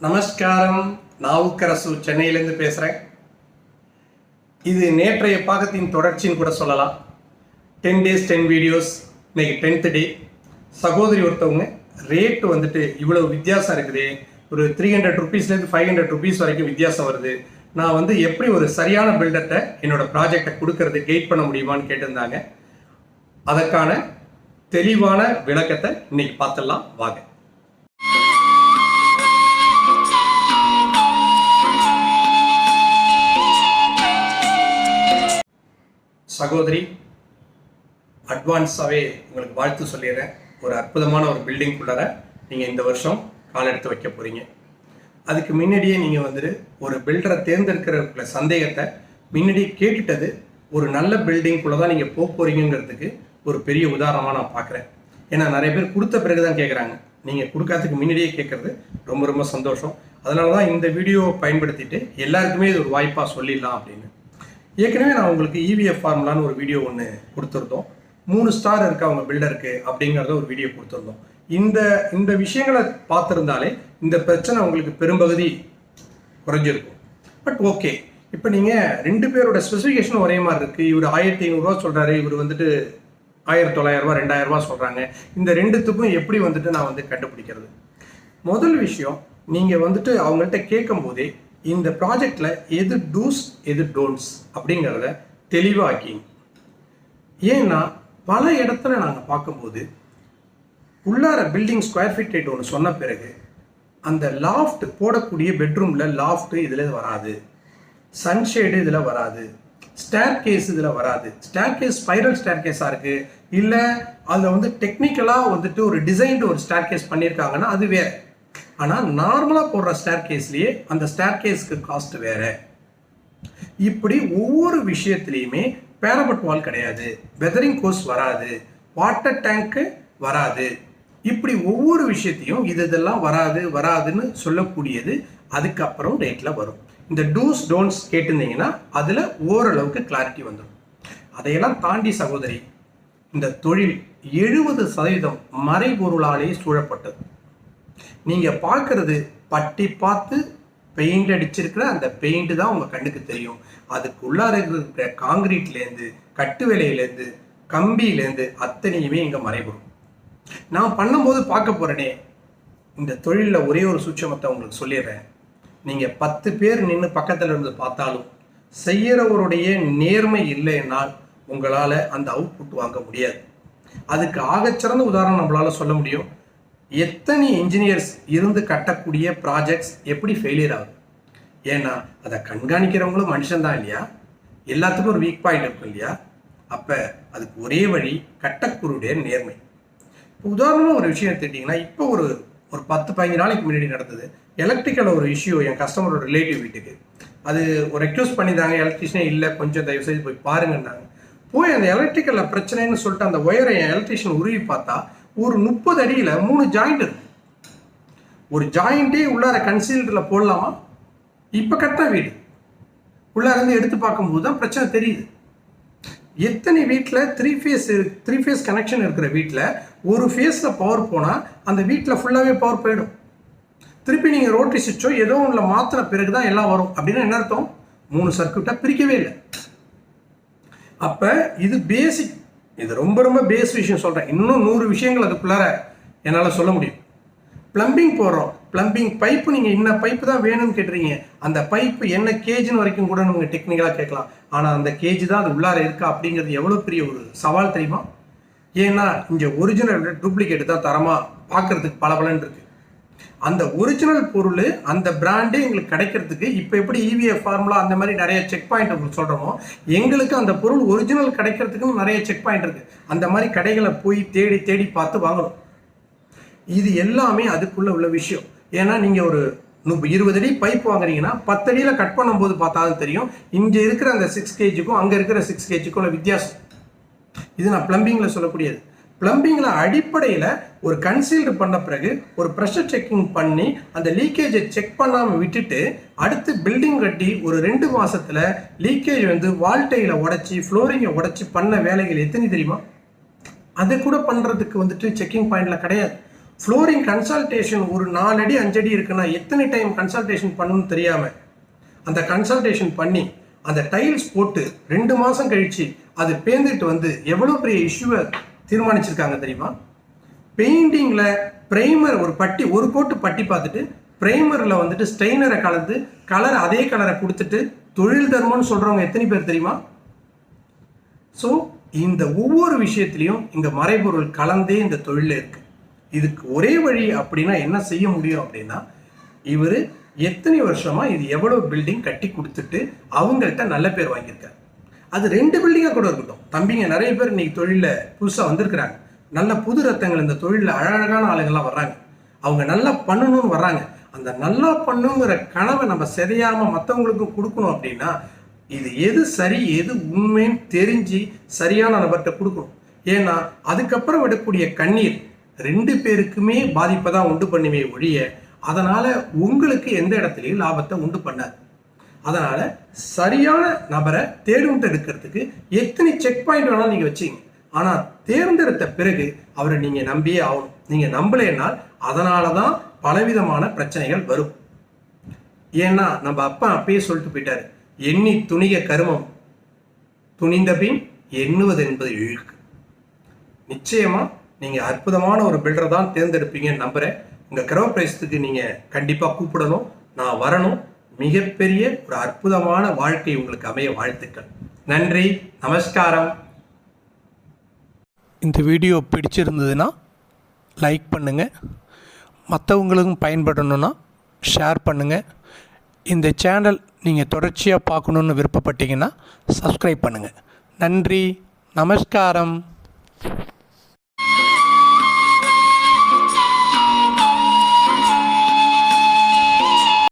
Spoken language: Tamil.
நமஸ்காரம். நாவுக்கரசு சென்னையிலேருந்து பேசுகிறேன். இது நேற்றைய பாகத்தின் தொடர்ச்சின்னு கூட சொல்லலாம். 10 days 10 வீடியோஸ். இன்னைக்கு 10th டே. சகோதரி ஒருத்தவங்க ரேட்டு வந்துட்டு இவ்வளவு வித்தியாசம் இருக்குது, ஒரு 300 rupeesலேருந்து 500 rupees வரைக்கும் வித்தியாசம் வருது, நான் எப்படி ஒரு சரியான பில்டர்கிட்ட என்னோட ப்ராஜெக்டை கொடுக்கறது கைட் பண்ண முடியுமான்னு கேட்டிருந்தாங்க. அதற்கான தெளிவான விளக்கத்தை இன்னைக்கு பார்த்துடலாம் வாங்க. சகோதரி, அட்வான்ஸாகவே உங்களுக்கு வாழ்த்து சொல்லிடுறேன். ஒரு அற்புதமான ஒரு பில்டிங்குள்ளார நீங்கள் இந்த வருஷம் கால் எடுத்து வைக்க போகிறீங்க. அதுக்கு முன்னாடியே நீங்கள் ஒரு பில்டரை தேர்ந்தெடுக்கிற சந்தேகத்தை முன்னாடியே கேட்டுட்டது ஒரு நல்ல பில்டிங்குள்ளே தான் நீங்கள் போக போகிறீங்கிறதுக்கு ஒரு பெரிய உதாரணமாக நான் பார்க்குறேன். ஏன்னா நிறைய பேர் கொடுத்த பிறகு தான் கேட்குறாங்க. நீங்கள் கொடுக்காததுக்கு முன்னாடியே கேட்குறது ரொம்ப ரொம்ப சந்தோஷம். அதனால தான் இந்த வீடியோவை பயன்படுத்திட்டு எல்லாருக்குமே இது ஒரு வாய்ப்பாக சொல்லிடலாம் அப்படின்னு. ஏற்கனவே நான் உங்களுக்கு EVF ஃபார்முலான்னு ஒரு வீடியோ ஒன்று கொடுத்துருந்தோம். 3 ஸ்டார் இருக்கு அவங்க பில்டருக்கு அப்படிங்கிறத ஒரு வீடியோ கொடுத்துருந்தோம். இந்த விஷயங்களை பார்த்துருந்தாலே இந்த பிரச்சனை உங்களுக்கு பெரும்பகுதி குறைஞ்சிருக்கும். பட் ஓகே, இப்போ நீங்கள் 2 பேரோட ஸ்பெசிஃபிகேஷன் ஒரே மாதிரி இருக்குது. இவர் 1500 சொல்கிறாரு, இவர் 1900 2000 சொல்கிறாங்க. இந்த ரெண்டுத்துக்கும் எப்படி நான் கண்டுபிடிக்கிறது? முதல் விஷயம், நீங்கள் அவங்கள்ட்ட கேட்கும் போதே இந்த ப்ராஜெக்டில் எது டூஸ் எது டோன்ட்ஸ் அப்படிங்கிறத தெளிவாக்கி. ஏன்னா பல இடத்துல நாங்கள் பார்க்கும்போது உள்ளார பில்டிங் ஸ்கொயர் ஃபீட் ரேட் ஒன்று சொன்ன பிறகு அந்த லாஃப்ட் போடக்கூடிய பெட்ரூமில் லாஃப்ட் இதில் வராது, சன்ஷேடு இதில் வராது, ஸ்டேர் கேஸ் இதில் வராது. ஸ்டேர் கேஸ் ஸ்பைரல் ஸ்டேர் கேஸாக இருக்குது, இல்லை அதில் டெக்னிக்கலாக ஒரு டிசைன்டு ஒரு ஸ்டேர் கேஸ் பண்ணியிருக்காங்கன்னா அது வேறு. ஆனால் நார்மலாக போடுற ஸ்டேர் கேஸ்லேயே அந்த ஸ்டேர் கேஸ்க்கு காஸ்ட் வேறு. இப்படி ஒவ்வொரு விஷயத்துலையுமே பேரபட் வால் கிடையாது, வெதரிங் கோர்ஸ் வராது, வாட்டர் டேங்க்கு வராது. இப்படி ஒவ்வொரு விஷயத்தையும் இதெல்லாம் வராதுன்னு சொல்லக்கூடியது அதுக்கப்புறம் ரேட்டில் வரும். இந்த டூஸ் டோன்ட்ஸ் கேட்டிருந்தீங்கன்னா அதில் ஓரளவுக்கு கிளாரிட்டி வந்துடும். அதையெல்லாம் தாண்டி சகோதரி, இந்த தொழில் 70% மறைபொருளாலே சூழப்பட்டது. நீங்கள் பார்க்கறது பட்டி பார்த்து பெயிண்ட் அடிச்சிருக்கிற அந்த பெயிண்ட் தான் உங்கள் கண்ணுக்கு தெரியும். அதுக்குள்ளார இருக்கிற காங்கிரீட்லேருந்து கட்டு வேலையிலேருந்து கம்பியிலேருந்து அத்தனையுமே இங்கே மறைபொருள். நான் பண்ணும்போது பார்க்க போகிறேனே, இந்த தொழிலில் ஒரே ஒரு சூட்சமத்தை உங்களுக்கு சொல்லிடுறேன். நீங்கள் 10 பேர் நின்று பக்கத்தில் இருந்து பார்த்தாலும் செய்கிறவருடைய நேர்மை இல்லைன்னால் உங்களால் அந்த அவுட்புட் வாங்க முடியாது. அதுக்கு ஆகச்சிறந்த உதாரணம் நம்மளால் சொல்ல முடியும். எத்தனை இன்ஜினியர்ஸ் இருந்து கட்டக்கூடிய ப்ராஜெக்ட்ஸ் எப்படி ஃபெயிலியர் ஆகுது? ஏன்னா அதை கண்காணிக்கிறவங்களும் மனுஷன்தான் இல்லையா? எல்லாத்துக்கும் ஒரு வீக் பாயிண்ட் இருக்கும் இல்லையா? அப்போ அதுக்கு ஒரே வழி கட்டக்குருடைய நேர்மை. இப்போ உதாரணமாக ஒரு விஷயம் எடுத்துக்கிட்டிங்கன்னா, இப்போ ஒரு 10-15 நாளைக்கு முன்னாடி நடந்தது. எலக்ட்ரிக்கல் ஒரு இஷ்யூ என் கஸ்டமரோட ரிலேட்டிவ் வீட்டுக்கு. அது ஒரு ரெக்வஸ்ட் பண்ணியிருந்தாங்க, எலக்ட்ரிஷியனே இல்லை, கொஞ்சம் தயவுசெய்து போய் பாருங்கன்னாங்க. போய் அந்த எலக்ட்ரிக்கலில் பிரச்சனைன்னு சொல்லிட்டு அந்த ஒயரை என் எலக்ட்ரிஷியன் உருவி பார்த்தா ஒரு 30 அடியில் 3 ஜாயிண்ட் இருக்கு. ஒரு ஜாயிண்டே உள்ளார கன்சீல்டரில் போடலாமா? இப்போ கட்ட வீடு உள்ளார இருந்து எடுத்து பார்க்கும்போது தான் பிரச்சனை தெரியுது. எத்தனை வீட்டில் 3 ஃபேஸ் கனெக்ஷன் இருக்கிற வீட்டில் ஒரு ஃபேஸில் பவர் போனால் அந்த வீட்டில் ஃபுல்லாகவே பவர் போயிடும். திருப்பி நீங்கள் ரோட்டரி சுவிட்சோ ஏதோ ஒன்றில் மாற்றின பிறகு தான் எல்லாம் வரும். அப்படின்னா என்ன அர்த்தம்? 3 சர்க்யூட்டாக பிரிக்கவே இல்லை. அப்போ இது பேசிக், இது ரொம்ப ரொம்ப பேஸ் விஷயம் சொல்கிறேன். இன்னும் 100 விஷயங்கள் அதுக்குள்ளார என்னால் சொல்ல முடியும். பிளம்பிங் போடுறோம், பிளம்பிங் பைப்பு நீங்கள் என்ன பைப்பு தான் வேணும்னு கேட்டுறீங்க. அந்த பைப்பு என்ன கேஜின்னு வரைக்கும் கூட நீங்கள் டெக்னிக்கலாக கேட்கலாம். ஆனால் அந்த கேஜி தான் அது உள்ளார இருக்கா அப்படிங்கிறது எவ்வளோ பெரிய ஒரு சவால் தெரியுமா? ஏன்னா இங்கே ஒரிஜினல் டூப்ளிகேட் தான் தரமாக பார்க்கறதுக்கு பலபலன் இருக்குது. அந்த ஒரிஜினல் பொருள் அந்த பிராண்டே எங்களுக்கு கிடைக்கிறதுக்கு இப்போ எப்படி EVF ஃபார்முலா அந்த மாதிரி நிறைய செக் பாயிண்ட் உங்களுக்கு சொல்கிறோமோ, எங்களுக்கு அந்த பொருள் ஒரிஜினல் கிடைக்கிறதுக்குன்னு நிறைய செக் பாயிண்ட் இருக்குது. அந்த மாதிரி கடைகளை போய் தேடி தேடி பார்த்து வாங்கணும். இது எல்லாமே அதுக்குள்ளே உள்ள விஷயம். ஏன்னா நீங்கள் ஒரு 20 அடி பைப் வாங்குறீங்கன்னா 10 அடியில் கட் பண்ணும்போது பார்த்தாலும் தெரியும் இங்கே இருக்கிற அந்த 6 kgக்கும் அங்கே இருக்கிற 6 kgக்கும் உள்ள வித்தியாசம். இது நான் பிளம்பிங்கில் சொல்லக்கூடியது. பிளம்பிங்கில் அடிப்படையில் ஒரு கன்சீல்டு பண்ண பிறகு ஒரு ப்ரெஷர் செக்கிங் பண்ணி அந்த லீக்கேஜை செக் பண்ணாமல் விட்டுட்டு அடுத்து பில்டிங் கட்டி ஒரு 2 மாதத்தில் லீக்கேஜ் வால்டையில் உடச்சி ஃப்ளோரிங்கை உடச்சி பண்ண வேலைகள் எத்தனை தெரியுமா? அதை கூட பண்ணுறதுக்கு செக்கிங் பாயிண்டில் கிடையாது. ஃப்ளோரிங் கன்சல்டேஷன் ஒரு 4 அடி 5 அடி இருக்குன்னா எத்தனை டைம் கன்சல்டேஷன் பண்ணணும்னு தெரியாமல் அந்த கன்சல்டேஷன் பண்ணி அந்த டைல்ஸ் போட்டு 2 மாதம் கழித்து அது பேந்துட்டு வந்து எவ்வளோ பெரிய இஷ்யூவை தீர்மானிச்சிருக்காங்க தெரியுமா? பெயிண்டிங்கில் ப்ரைமர் ஒரு கோட்டு பட்டி பார்த்துட்டு ப்ரைமரில் வந்துட்டு ஸ்டெய்னரை கலந்து அதே கலரை கொடுத்துட்டு தொழில் தர்மம்னு சொல்கிறவங்க எத்தனை பேர் தெரியுமா? ஸோ இந்த ஒவ்வொரு விஷயத்துலையும் இங்கே மறைபொருள் கலந்தே இந்த தொழிலில் இருக்குது. இதுக்கு ஒரே வழி அப்படின்னா என்ன செய்ய முடியும் அப்படின்னா, இவர் எத்தனை வருஷமாக இது எவ்வளோ பில்டிங் கட்டி கொடுத்துட்டு அவங்கள்ட்ட நல்ல பேர் வாங்கியிருக்காரு. அது 2 பில்டிங்காக கூட இருக்கட்டும். தம்பிங்க நிறைய பேர் இன்னைக்கு தொழிலில் புதுசாக வந்திருக்கிறாங்க. நல்ல புது ரத்தங்கள் இந்த தொழிலில் அழகான ஆளுங்கள்லாம் வர்றாங்க. அவங்க நல்லா பண்ணணும்னு வர்றாங்க. அந்த நல்லா பண்ணுங்கிற கனவை நம்ம சிதையாமல் மற்றவங்களுக்கும் கொடுக்கணும் அப்படின்னா இது எது சரி எது உண்மைன்னு தெரிஞ்சு சரியான நபர்கிட்ட கொடுக்கணும். ஏன்னா அதுக்கப்புறம் விடக்கூடிய கண்ணீர் 2 பேருக்குமே பாதிப்பை தான் உண்டு பண்ணுமே ஒழிய அதனால் உங்களுக்கு எந்த இடத்துலையும் லாபத்தை உண்டு பண்ணாது. அதனால் சரியான நபரை தேர்ந்தெடுக்கிறதுக்கு எத்தனை செக் பாயிண்ட் வேணாலும் நீங்கள் வச்சிங்க. ஆனால் தேர்ந்தெடுத்த பிறகு அவரை நீங்கள் நம்பியே ஆகணும். நீங்கள் நம்பலைன்னால் அதனால தான் பலவிதமான பிரச்சனைகள் வரும். ஏன்னா நம்ம அப்பா அப்பயே சொல்லிட்டு போயிட்டாரு, எண்ணி துணிக கருமம் துணிந்த பின் எண்ணுவது என்பது இழுக்கு. நிச்சயமா நீங்க அற்புதமான ஒரு பில்டரை தான் தேர்ந்தெடுப்பீங்கன்னு நம்புறேன். உங்க கிரகப்பிரவேசத்துக்கு நீங்க கண்டிப்பா கூப்பிடணும், நான் வரணும். மிகப்பெரிய ஒரு அற்புதமான வாழ்க்கை உங்களுக்கு அமைய வாழ்த்துக்கள். நன்றி, நமஸ்காரம். இந்த வீடியோ பிடிச்சிருந்ததுன்னா லைக் பண்ணுங்கள், மற்றவங்களுக்கும் பயன்படணுன்னா ஷேர் பண்ணுங்கள். இந்த சேனல் நீங்கள் தொடர்ச்சியாக பார்க்கணுன்னு விருப்பப்பட்டீங்கன்னா சப்ஸ்கிரைப் பண்ணுங்கள். நன்றி, நமஸ்காரம்.